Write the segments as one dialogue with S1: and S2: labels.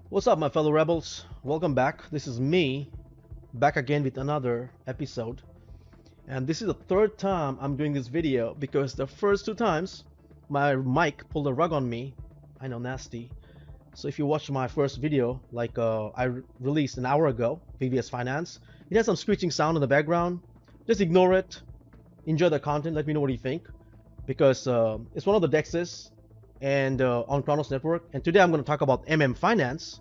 S1: What's up, my fellow rebels? Welcome back. This is me, back again with another episode. And this is the third time I'm doing this video because the first two times my mic pulled a rug on me. I know, nasty. So if you watched my first video, like released an hour ago, VVS Finance, it has some screeching sound in the background. Just ignore it. Enjoy the content. Let me know what you think, because it's one of the dexes and on Chronos Network. And today I'm going to talk about MMFinance,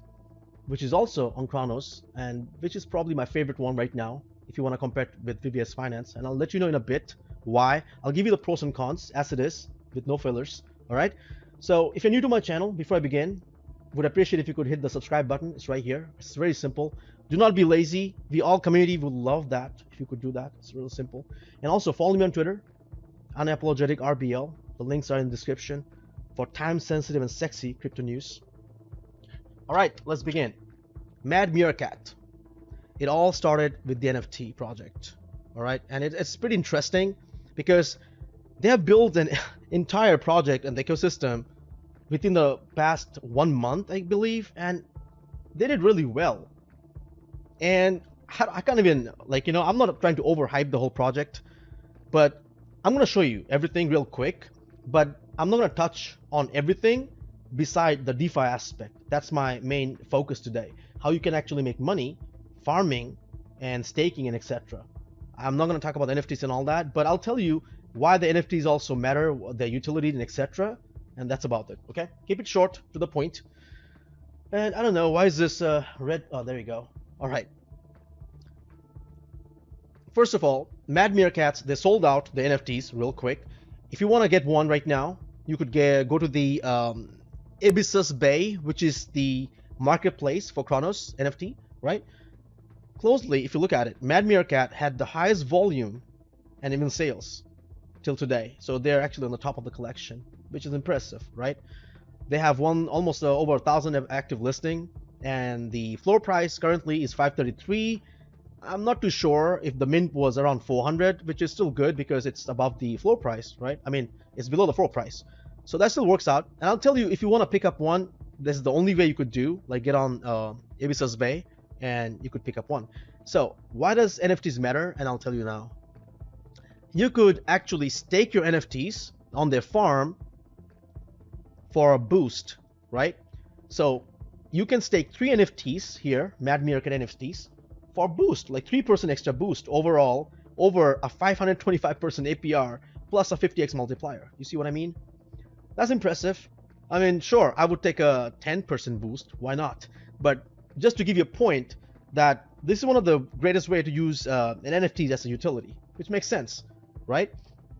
S1: which is also on Chronos, and which is probably my favorite one right now if you want to compare it with VVS Finance. And I'll let you know in a bit why. I'll give you the pros and cons as it is, with no fillers. All right. So if you're new to my channel, before I begin, would appreciate if you could hit the subscribe button. It's right here. It's very simple. Do not be lazy. The all community would love that if you could do that. It's real simple. And also follow me on Twitter, Unapologetic RBL. The links are in the description for time-sensitive and sexy crypto news. All right, let's begin. Mad Meerkat. It all started with the NFT project. All right, and it's pretty interesting because they have built an entire project and ecosystem within the past 1 month, I believe, and they did really well. And I can't even, I'm not trying to overhype the whole project, but I'm gonna show you everything real quick. But I'm not gonna touch on everything beside the DeFi aspect. That's my main focus today. How you can actually make money farming and staking and etc. I'm not going to talk about NFTs and all that, but I'll tell you why the NFTs also matter, their utility and etc. And that's about it. Okay, keep it short, to the point. And I don't know, why is this red? Oh, there you go. All right. First of all, Mad Meerkats, they sold out the NFTs real quick. If you want to get one right now, you could go to the Abyssus Bay, which is the marketplace for Chronos NFT, right? Closely, if you look at it, Mad Meerkat had the highest volume and even sales till today. So they're actually on the top of the collection, which is impressive, right? They have almost over 1,000 active listing, and the floor price currently is 533. I'm not too sure if the mint was around 400, which is still good because it's above the floor price, right? I mean, it's below the floor price. So that still works out. And I'll tell you, if you want to pick up one, this is the only way you could do, like get on Abyssus Bay and you could pick up one. So why does NFTs matter? And I'll tell you now. You could actually stake your NFTs on their farm for a boost, right? So you can stake 3 NFTs here, Mad Meerkat NFTs, for a boost, like 3% extra boost overall over a 525% APR plus a 50x multiplier. You see what I mean? That's impressive. I mean, sure, I would take a 10% boost. Why not? But just to give you a point that this is one of the greatest way to use an NFT as a utility, which makes sense, right?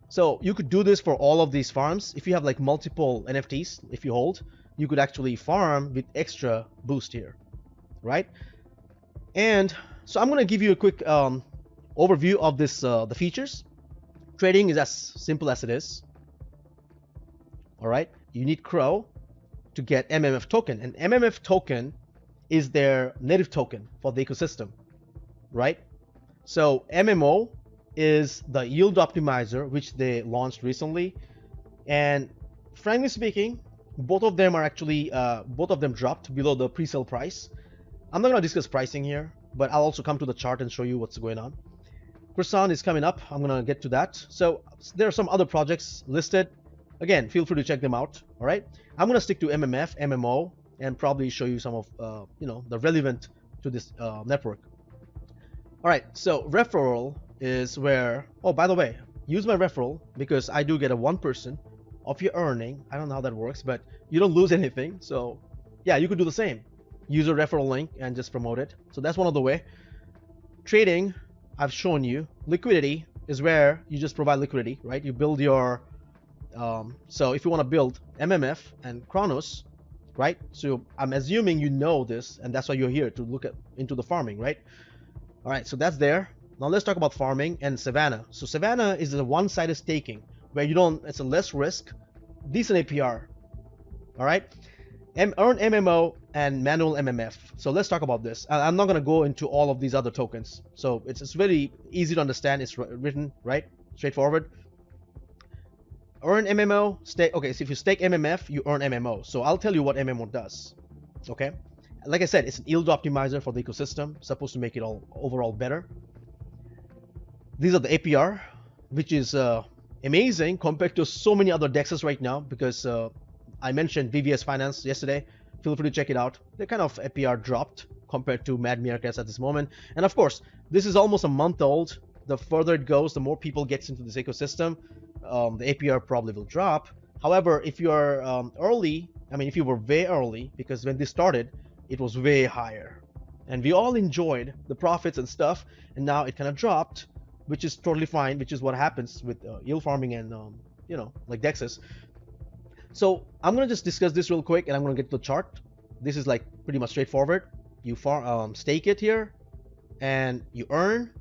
S1: So you could do this for all of these farms. If you have like multiple NFTs, if you hold, you could actually farm with extra boost here, right? And so I'm going to give you a quick overview of this, the features. Trading is as simple as it is. All right, you need Crow to get MMF token, and MMF token is their native token for the ecosystem, right? So MMO is the yield optimizer, which they launched recently, and frankly speaking, both of them are actually both of them dropped below the pre-sale price. I'm not going to discuss pricing here, but I'll also come to the chart and show you what's going on. Croissant is coming up. I'm going to get to that. So there are some other projects listed. Again, feel free to check them out. All right, I'm going to stick to MMF, MMO, and probably show you some of the relevant to this network. All right, so referral is where, oh, by the way, use my referral because I do get a 1% of your earning. I don't know how that works, but you don't lose anything. So yeah, you could do the same. Use a referral link and just promote it. So that's one of the way. Trading, I've shown you. Liquidity is where you just provide liquidity, right? You build your so if you want to build MMF and Chronos, right? So I'm assuming you know this, and that's why you're here, to look into the farming, right? All right, so that's there. Now let's talk about farming and Savannah. So Savannah is a one-sided staking where you don't, it's a less risk, decent APR. All right, earn MMO and manual MMF. So let's talk about this. I'm not going to go into all of these other tokens. So it's very easy to understand. It's written right, straightforward. Earn MMO, stake. Okay, so if you stake MMF, you earn MMO. So I'll tell you what MMO does. Okay, Like I said, it's an yield optimizer for the ecosystem, supposed to make it all overall better. These are the APR, which is amazing compared to so many other dexes right now, because I mentioned VVS Finance yesterday. Feel free to check it out. They kind of APR dropped compared to Mad Meerkats at this moment. And of course, this is almost a month old. The further it goes, the more people gets into this ecosystem, the APR probably will drop. However, if you are early, I mean, if you were way early, because when this started, it was way higher. And we all enjoyed the profits and stuff, and now it kind of dropped, which is totally fine, which is what happens with yield farming and, you know, like dexes. So I'm going to just discuss this real quick, and I'm going to get to the chart. This is like pretty much straightforward. You stake it here, and you earn.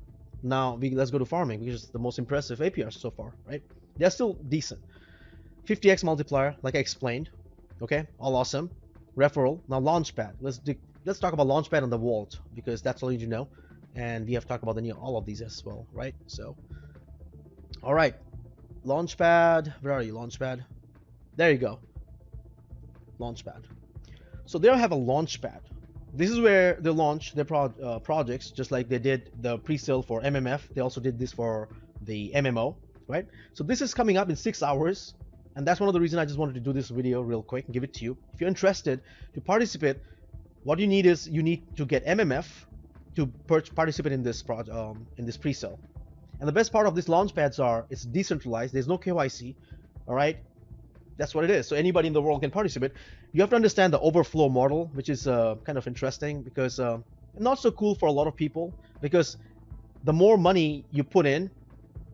S1: Now let's go to farming, which is the most impressive APR so far, right? They're still decent. 50x multiplier, like I explained. Okay, all awesome. Referral. Now Launchpad. Let's talk about Launchpad on the vault, because that's all you need to know. And we have talked about all of these as well, right? So, all right, Launchpad. Where are you, Launchpad? There you go. Launchpad. So they have a Launchpad. This is where they launch their projects, just like they did the pre-sale for MMF. They also did this for the MMO, right? So this is coming up in 6 hours, and that's one of the reasons I just wanted to do this video real quick and give it to you. If you're interested to participate, what you need is you need to get MMF to participate in this pre-sale. And the best part of these launchpads are it's decentralized. There's no KYC. All right, that's what it is. So anybody in the world can participate. You have to understand the overflow model, which is kind of interesting, because not so cool for a lot of people, because the more money you put in,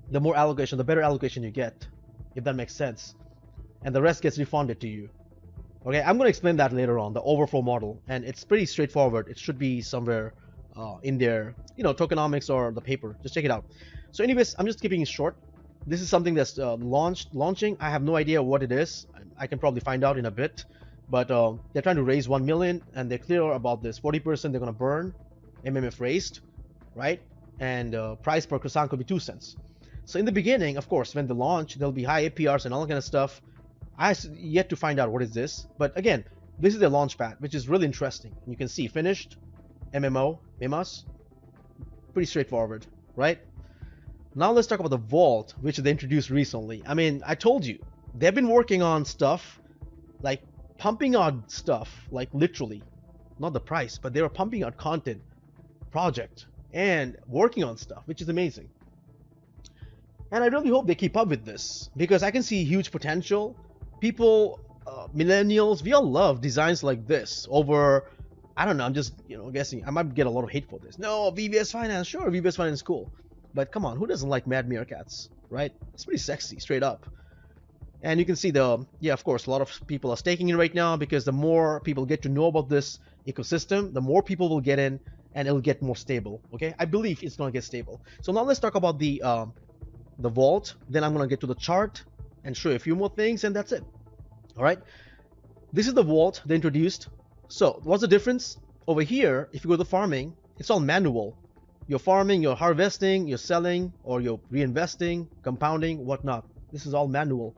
S1: the more allocation, the better allocation you get, if that makes sense, and the rest gets refunded to you. Okay, I'm going to explain that later on, the overflow model, and it's pretty straightforward. It should be somewhere in their, you know, tokenomics or the paper. Just check it out. So anyways, I'm just keeping it short. This is something that's launching. I have no idea what it is. I can probably find out in a bit, but they're trying to raise 1 million, and they're clear about this. 40% they're going to burn MMF raised, right? And price per croissant could be 2 cents. So in the beginning, of course, when they launch, there'll be high APRs and all that kind of stuff. I yet to find out what is this, but again, this is the Launchpad, which is really interesting. You can see finished, MMO, MIMAS, pretty straightforward, right? Now let's talk about the vault, which they introduced recently. I mean, I told you, they've been working on stuff, like pumping out stuff, like literally, not the price, but they were pumping out content, project, and working on stuff, which is amazing. And I really hope they keep up with this, because I can see huge potential. People, millennials, we all love designs like this over, I don't know, I'm just, you know, guessing. I might get a lot of hate for this. No, VVS Finance, sure, VVS Finance is cool. But come on, who doesn't like Mad Meerkats, right? It's pretty sexy, straight up. And you can see yeah, of course, a lot of people are staking in right now, because the more people get to know about this ecosystem, the more people will get in, and it'll get more stable, okay? I believe it's gonna get stable. So now let's talk about the vault. Then I'm gonna get to the chart and show you a few more things, and that's it. All right, this is the vault they introduced. So what's the difference? Over here, if you go to farming, it's all manual. You're farming, you're harvesting, you're selling, or you're reinvesting, compounding, whatnot. This is all manual.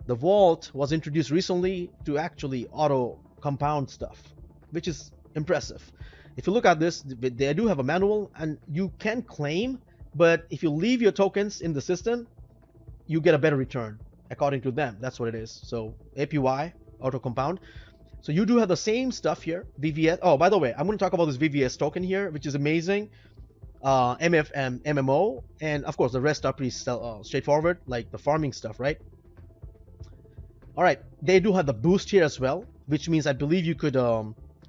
S1: The vault was introduced recently to actually auto compound stuff, which is impressive. If you look at this, they do have a manual, and you can claim, but if you leave your tokens in the system, you get a better return according to them. That's what it is. So APY, auto compound. So you do have the same stuff here. VVS. Oh, by the way, I'm going to talk about this VVS token here, which is amazing. MMO, and of course the rest are pretty straightforward, like the farming stuff, right? All right, they do have the boost here as well, which means I believe you could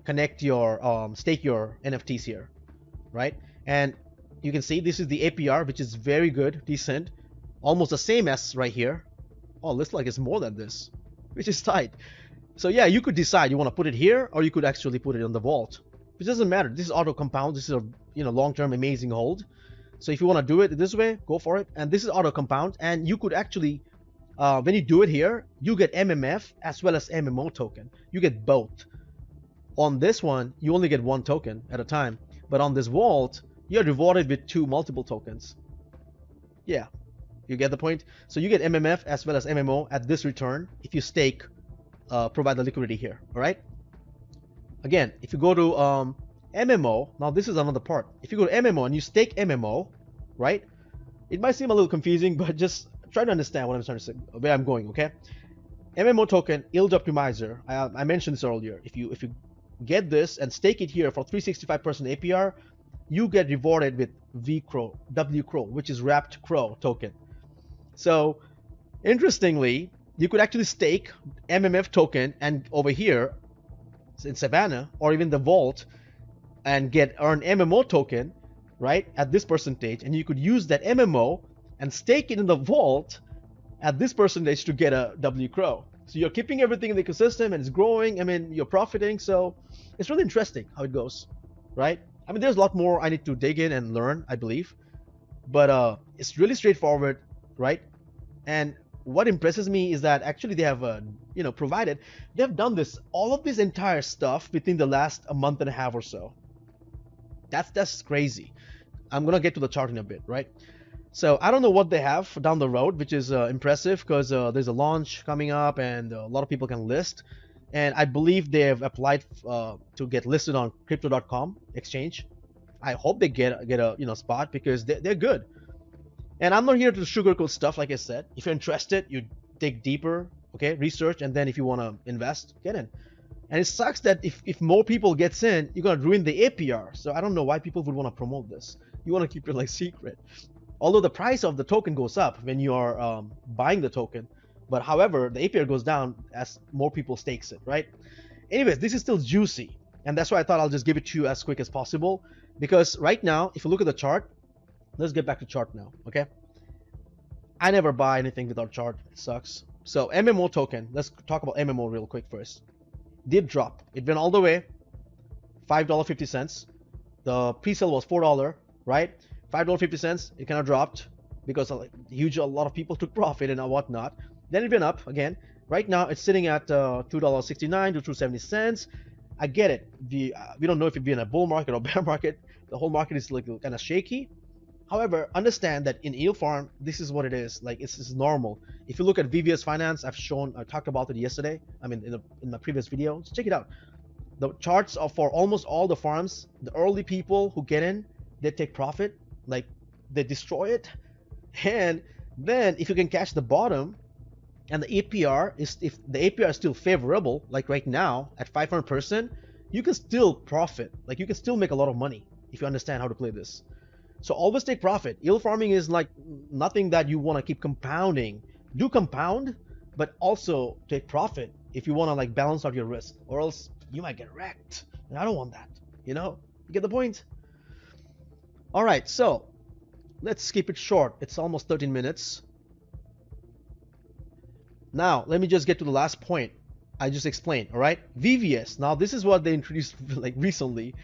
S1: connect your stake your NFTs here, right? And you can see this is the APR, which is very good, decent, almost the same as right here. Oh, looks like it's more than this, which is tight. So yeah, you could decide you want to put it here, or you could actually put it on the vault. It doesn't matter. This is auto compound. This is a, you know, long-term amazing hold. So if you want to do it this way, go for it. And this is auto compound, and you could actually, when you do it here, you get MMF as well as MMO token. You get both. On this one, you only get 1 token at a time, but on this vault, you're rewarded with 2 multiple tokens. Yeah, you get the point. So you get MMF as well as MMO at this return if you stake, provide the liquidity here. All right. Again, if you go to MMO, now this is another part. If you go to MMO and you stake MMO, right? It might seem a little confusing, but just try to understand what I'm trying to say, where I'm going, okay? MMO token yield optimizer. I mentioned this earlier. If you get this and stake it here for 365% APR, you get rewarded with WCrow, which is wrapped crow token. So interestingly, you could actually stake MMF token and over here in Savannah or even the vault and earn MMO token, right, at this percentage, and you could use that MMO and stake it in the vault at this percentage to get a WCrow. So you're keeping everything in the ecosystem and it's growing. I mean, you're profiting. So it's really interesting how it goes, right? I mean, there's a lot more I need to dig in and learn, I believe, but it's really straightforward, right? And what impresses me is that actually they have, provided, they've done all of this entire stuff within the last a month and a half or so. That's crazy. I'm gonna get to the chart in a bit, right? So I don't know what they have down the road, which is impressive because there's a launch coming up and a lot of people can list. And I believe they have applied to get listed on crypto.com exchange. I hope they get a spot because they're good. And I'm not here to sugarcoat stuff, like I said. If you're interested, you dig deeper, okay, research, and then if you want to invest, get in. And it sucks that if more people gets in, you're gonna ruin the APR. So I don't know why people would want to promote this. You want to keep it like secret. Although the price of the token goes up when you are buying the token, but however, the APR goes down as more people stakes it, right? Anyways, this is still juicy, and that's why I thought I'll just give it to you as quick as possible. Because right now, if you look at the chart, let's get back to chart now, okay? I never buy anything without chart. It sucks. So MMO token, let's talk about MMO real quick first. Did drop. It went all the way, $5.50. The pre-sale was $4, right? $5.50. It kind of dropped because a lot of people took profit and whatnot. Then it went up again. Right now it's sitting at $2.69 to 2.70. I get it. We don't know if it'd be in a bull market or bear market. The whole market is like kind of shaky. However, understand that in yield farm, this is what it is. Like it's normal. If you look at VVS Finance, I talked about it yesterday. I mean, in my previous video. So check it out. The charts are for almost all the farms. The early people who get in, they take profit. Like they destroy it, and then if you can catch the bottom, and the APR is, if the APR is still favorable, like right now at 500%, you can still profit. Like you can still make a lot of money if you understand how to play this. So always take profit. Yield farming is like nothing that you want to keep compounding. Do compound, but also take profit if you want to like balance out your risk, or else you might get wrecked. And I don't want that. You get the point. All right, so let's keep it short. It's almost 13 minutes. Now, let me just get to the last point I just explained, all right? VVS. Now, this is what they introduced like recently.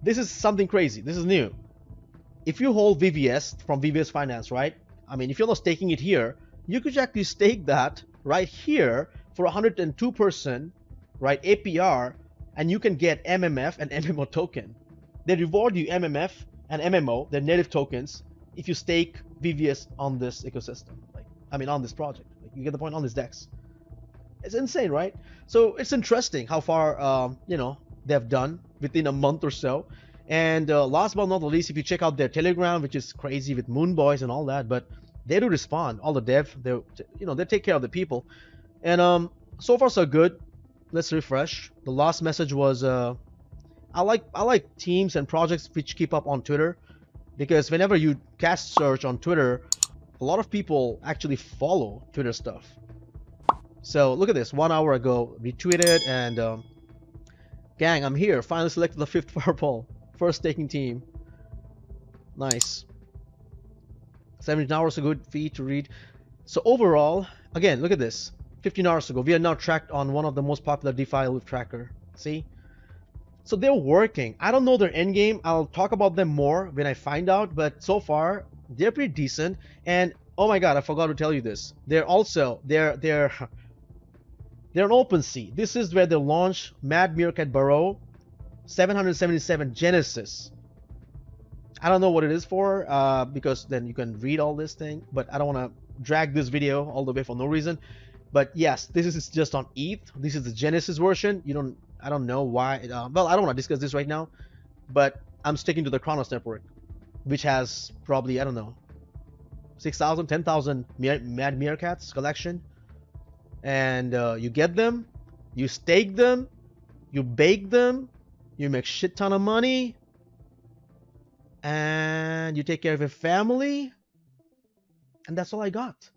S1: This is something crazy. This is new. If you hold VVS from VVS Finance, right? I mean, if you're not staking it here, you could actually stake that right here for 102%, right, APR, and you can get MMF and MMO token. They reward you MMF and MMO, they're native tokens, if you stake VVS on this ecosystem, on this project. Like, you get the point, on this DEX. It's insane, right? So it's interesting how far they've done within a month or so. And last but not the least, if you check out their Telegram, which is crazy with Moon Boys and all that, but they do respond. All the dev, they take care of the people. And so far so good. Let's refresh. The last message was I like teams and projects which keep up on Twitter, because whenever you cast search on Twitter, a lot of people actually follow Twitter stuff. So look at this. 1 hour ago, retweeted, and gang, I'm here. Finally selected the 5th purple. First staking team. Nice. 17 hours ago, feed to read. So overall, again, look at this. 15 hours ago, we are now tracked on one of the most popular DeFi loop tracker. See? So they're working. I don't know their end game. I'll talk about them more when I find out, but so far they're pretty decent. And oh my god, I forgot to tell you this. They're also they're an OpenSea. This is where they launch Mad Meerkat Burrow 777 Genesis. I don't know what it is for, because then you can read all this thing, but I don't want to drag this video all the way for no reason. But yes, this is just on ETH. This is the Genesis version. I don't know why. Well, I don't want to discuss this right now, but I'm sticking to the Kronos network, which has probably, I don't know, 6,000, 10,000 Mad Meerkats collection. And you get them, you stake them, you bake them, you make shit ton of money, and you take care of your family, and that's all I got.